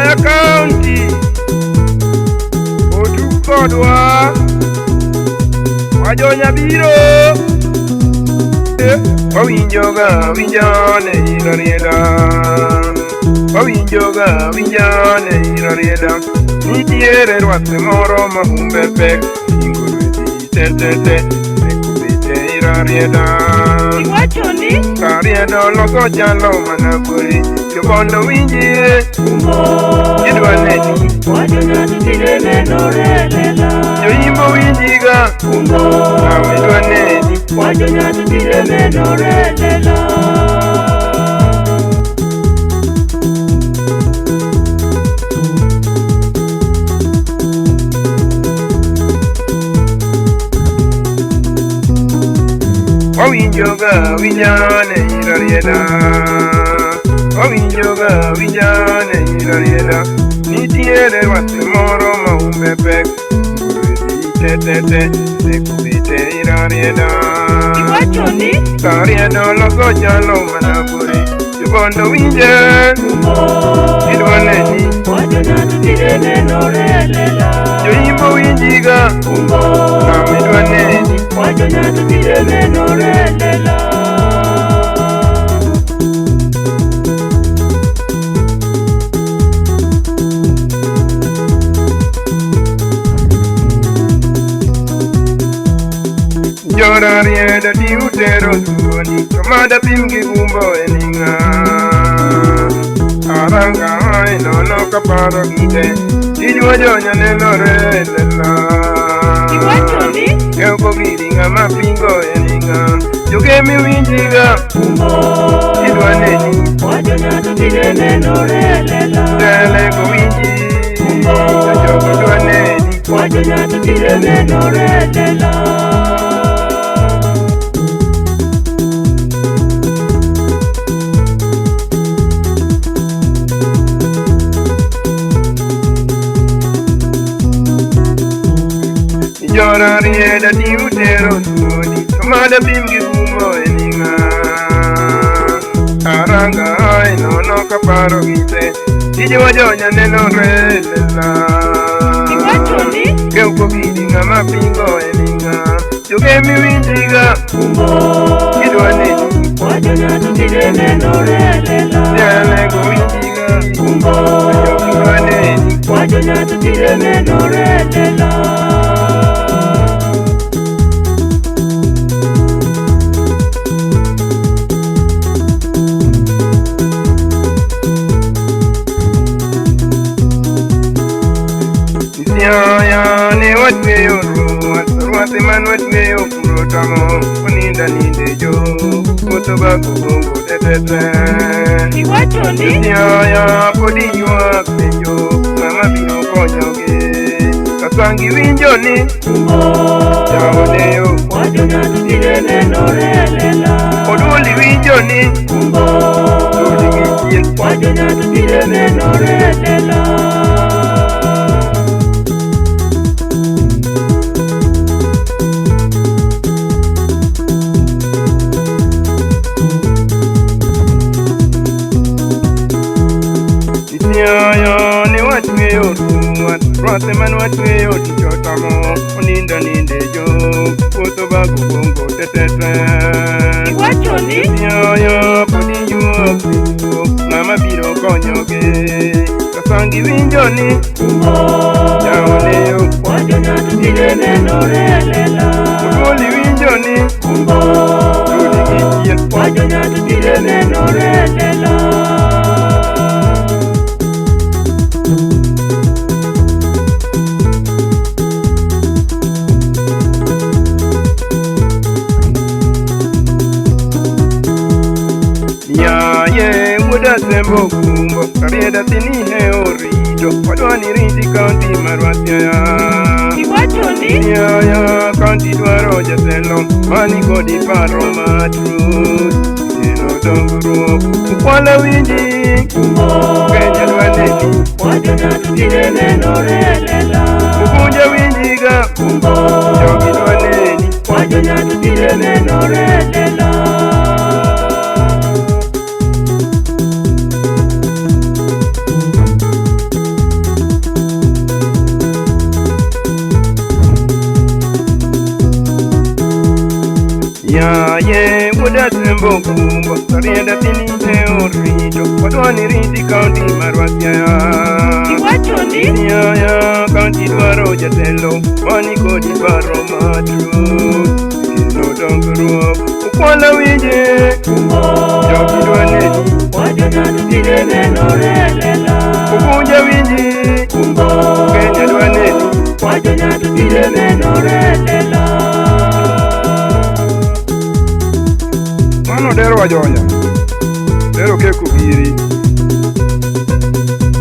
Siaya County, Odukodwa, Wajonya Biro, Wawinjoga, Winjane, Irarieda, Wawinjoga, Winjane, Irarieda, Nitiere, Watemoro, Mahumbepe, Inguriti, Tete, Nekubite, Irarieda, Karieda, Logo Jalo, Manapuri, Yobondo Winji, Idwaneni, Wajonya Tukirene, Norelela, Yoimbo Winjiga, Idwaneni, Wajonya Tukirene, Norelela. Wawinjoga, Winjane, Irarieda, Wawinjoga, Winjane, Irarieda, Nitiere, Watemoro, Mahumbepe, Tete, Nekubite, Irarieda, Karieda, Logo Jalo, Manapuri, Yobondo Winje, Idwaneni, Wajonya Tukirene, Norelela, Yoimbo Winjiga, Idwaneni, Wajonya Tukirene, Norelela. Jorarieda diutero tuoni, kamada pimgi gumbo eninga. Aranga inono kaparo gite, ijwa jonya nelore lela. Keko giringa mapingo eninga, jogemi winjiga, idwaneni, Wajonya Tukirene, Norelela, tele go winji, jogo idwaneni, Wajonya Tukirene, Norelela. Jorarieda diutero tuoni, kamada pimgi gumbo eninga. Aranga inono kaparo gite, ijwa jonya nelore lela. Keko giringa mapingo eninga, jogemi winjiga, idwaneni, Wajonya Tukirene, Norelela, tele go winjiga, jogo idwaneni, Wajonya Tukirene, Norelela. Siaya ne watweyo ruwate man watweyo kurotamo, uninda nindejo, kutoba kugongo tetete. Siaya podi yuak penjo, mama bino konyoge, kasangi winjoni, jaoneyo, Wajonya Tukirene, Norelela, oduli winjoni, oduli gichien, Wajonya Tukirene, Norelela. Siaya ne watweyo ruwate man watweyo tichotamo, uninda nindejo, kutoba kugongo tetete. Siaya podi yuak penjo, ng'ama biro konyoge, kasangi winjoni, jaoneyo, Wajonya Tukirene, Norelela, oduli winjoni, oduli gichien, Wajonya Tukirene, Norelela. Yaye muda sembo kumbo, karieda tini he orito, wadwani riti kaunti marwasiaya. Siaya County dwaro jatelo, mani kodi paro matut, sino dongruok, ukwala winji, Kenya dwaneni, Wajonya Tukirene, Norelela, ukunja winjiga, jogi dwaneni, Wajonya Tukirene, Norelela. bokumbo Karienda tini orito Wadwani riti kaunti marwasiaya Iwachoni Yaya kaunti dwaro jatelo Wani kodi baro matru Ino dongruok Ukwala winje Jogi dwaneni Wajonyatu tire nenorelela Ukunja winji Kenya dwaneni Wajonyatu tire nenorelela Mano dero wajonya Dero keku biri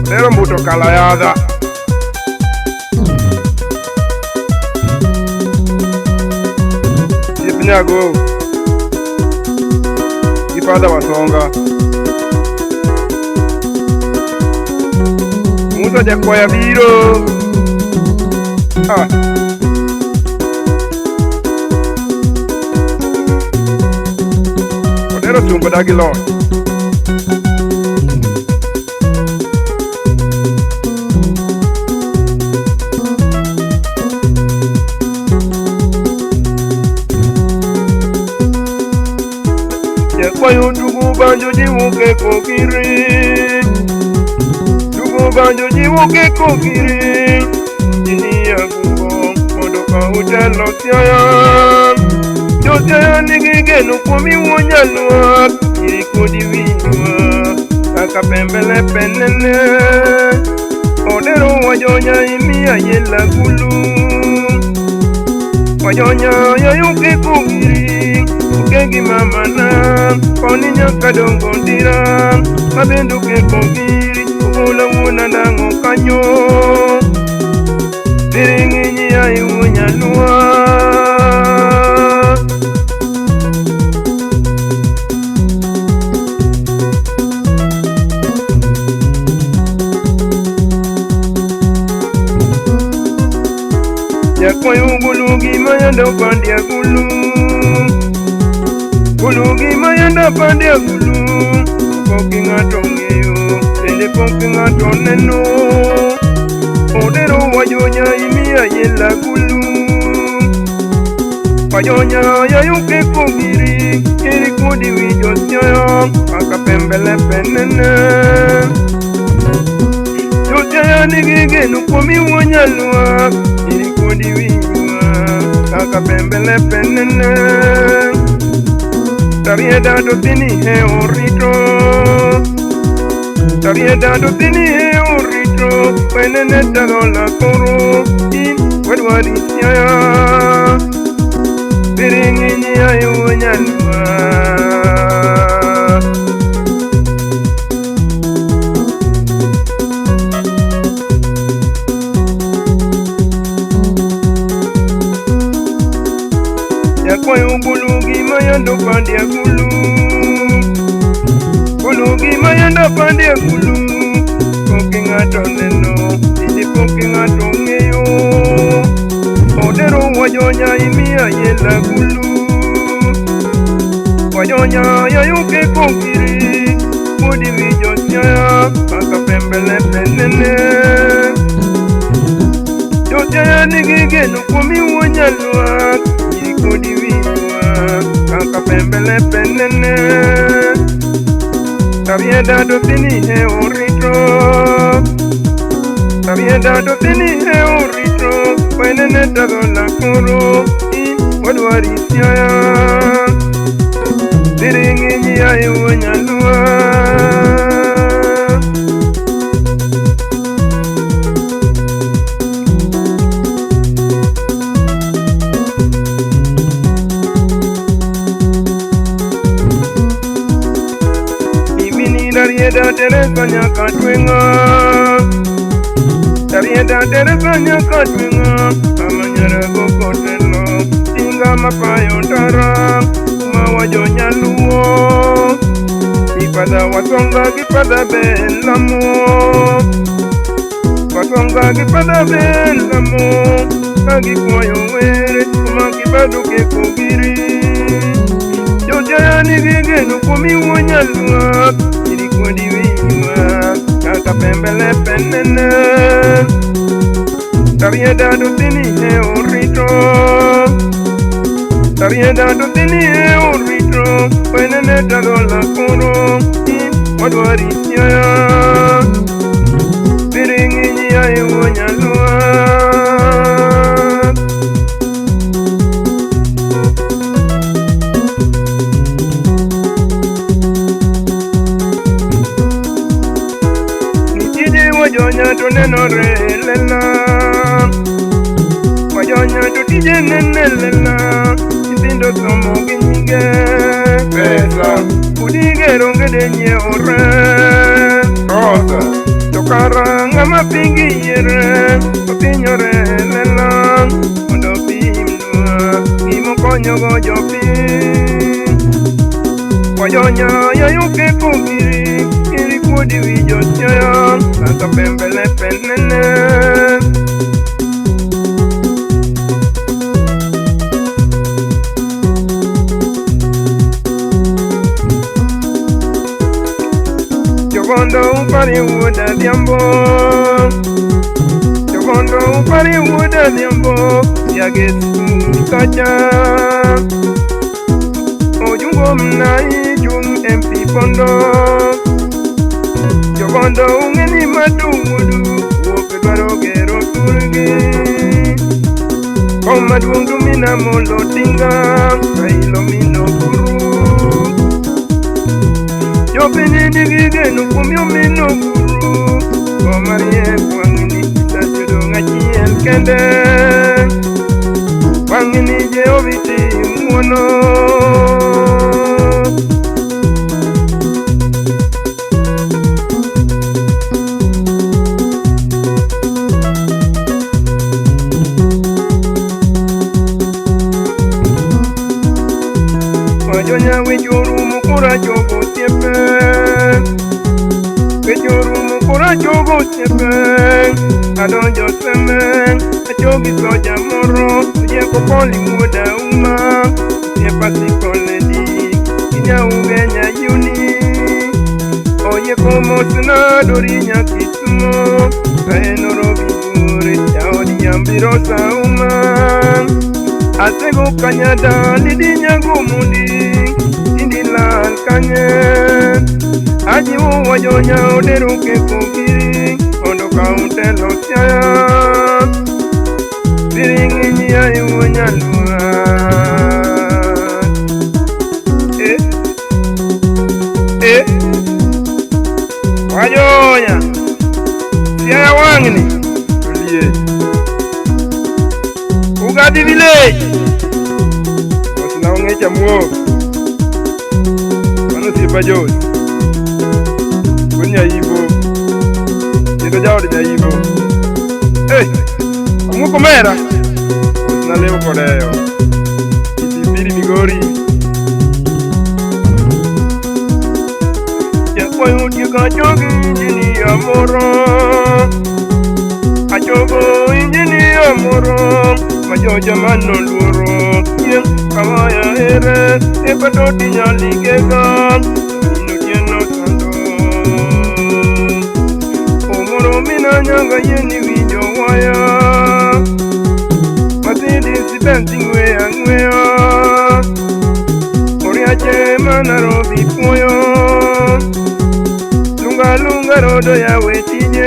Dero mbuto kalayadha Nyago Ipada wasonga Musa jakwaya biro Odero tumbo dagi lo Jakwayo dugu banjo jiwuke kokiri Dugu banjo jiwuke kokiri Jini ya gugo Modoka utelo siaya Josiaya nigigenu kumi wonyalua Irikudi winua Kaka pembele penene Odero wajonya imia yela gulu Wajonya yayuke kokiri Ukegi mamana Koninya kadongo ndira Mabenduke kokiri Ukula wuna nango kanyo Tiringinyi ya iwunya lua Yakwayo bulugi mayanda upandia gulu Bulugi mayanda upandia gulu Koki ngato ngeyo Tende koki ngato neno Odero wajonya imia yela gulu Wajonya yayuke kogiri Kiri kudi wijo siya Aka pembele penene Josiaya nigigenu kumi wonyalua Kiri kudi wijo Aka pembele penene Tarieda do tini he orito Tarieda do tini he orito Penene tado la koro In wedwadi siaya Biringinyi ayu nyalua Yakwayo bulugi mayando pandia gulu Bulugi mayanda pandia gulu Koki ngato neno Ili koki ngato ngeyo Odero wajonya imia yela gulu Wajonya yayuke kokiri Kudi wijo siya Aka pembele penene Josiaya nigigenu kumi wonyalua Kudi wiwa Aka pembele penene Tarieda do tini he orito Tarieda do tini he orito Penene tado la koro In wadwari siaya Tiringinyi ayu nyalua Tarieda Teresa nyaka twenga Tarieda Teresa nyaka twenga Amanyara goko teno Tinga mapayo ndara Kuma wajonya luo Ipada wasonga kipada belamo Wasonga kipada belamo Kagi kwayo were Kuma kibaduke kugiri Josiaya nigigenu kumi wonyalua Kudi wiwa Kaka pembele penene Tarieda do tini he orito Tarieda do tini he orito koro wenene tagola koro wadwari nyaya biringi nyaya wanyalwa nitije wajonya to nenore lela wajonya to tije nenelela Tindo somo ginyige pesa Udige ronge denye ore Rosa Tokara ngama pingi yere Opinyore lela Ondo pimdua Imo konyo gojo pim Wajonya yayuke kumiri Kiri kudi wijo chaya Santa pembele penene Chogondo upari wuda diambo Chogondo upari wuda diambo Yagesu kacha Ojungo mnai jung MP Pondo Chogondo ungeni madu wudu Woke dwaro gero turgi Koma duundu mina molo tinga Kailo mino kuru Yopini digige nukumyo mino guru Komarie kwangini Tasudo ngachi elkende Kwangini je obiti mwono Wajonya wijuru mukura jogo tiepe Wijuru mukura jogo tiepe Adonjo seme Achogi soja moro Ujeko poli muda uma Tiepa siko ledi Inya ugenya yuni Oye komo sina dorinya kisumo Kaenoro bigure Chaodi yambirosa uma Asego kanyada lidinya gumundi Indilal kanye Ajiwo wajonya oderuke kukiri Ondo kauntelo siya Biringi nyia iwonya lua Wajonya Siya wangini Tulie Ugadi village Wasina ungecha muo Mano sipa jozi Kunya hivo Nito jao dija hivo Amuko mera Wasina leo kodeo Itipiri migori Kwa yuti kachogi injini ya moro Achogo injini ya moro Majoja mano luro Yen kawaya ere Epatoti nyaligega Mino tieno sando Omoro mina nyanga yeni wijo waya Masidi sibenti ngwea ngwea Oriache manarobi poyo Lunga lunga rodo ya wetinye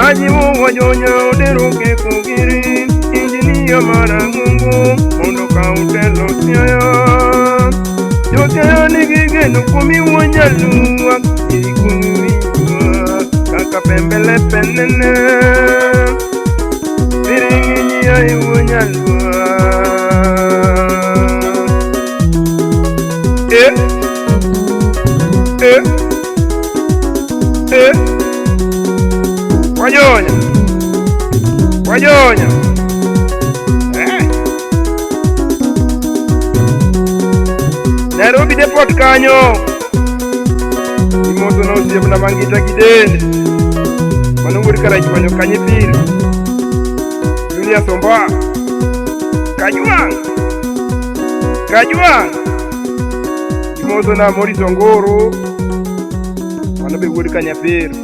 Ajiwo wajonya oderuke kugiri Injiniya mara mungu Mondo kautelo siya Yote nigige nukumi wanyaluwa Ikuiwa Kaka pembele penene Biringi nyia iwanyaluwa Wajonya Nairobi depot kanyo Imoto na usiya mna mangita kidende Manunguri karaji wanyo kanyipiri Dunia somba Kajuang Imoto na mori zongoro Manobe wuri kanyapiri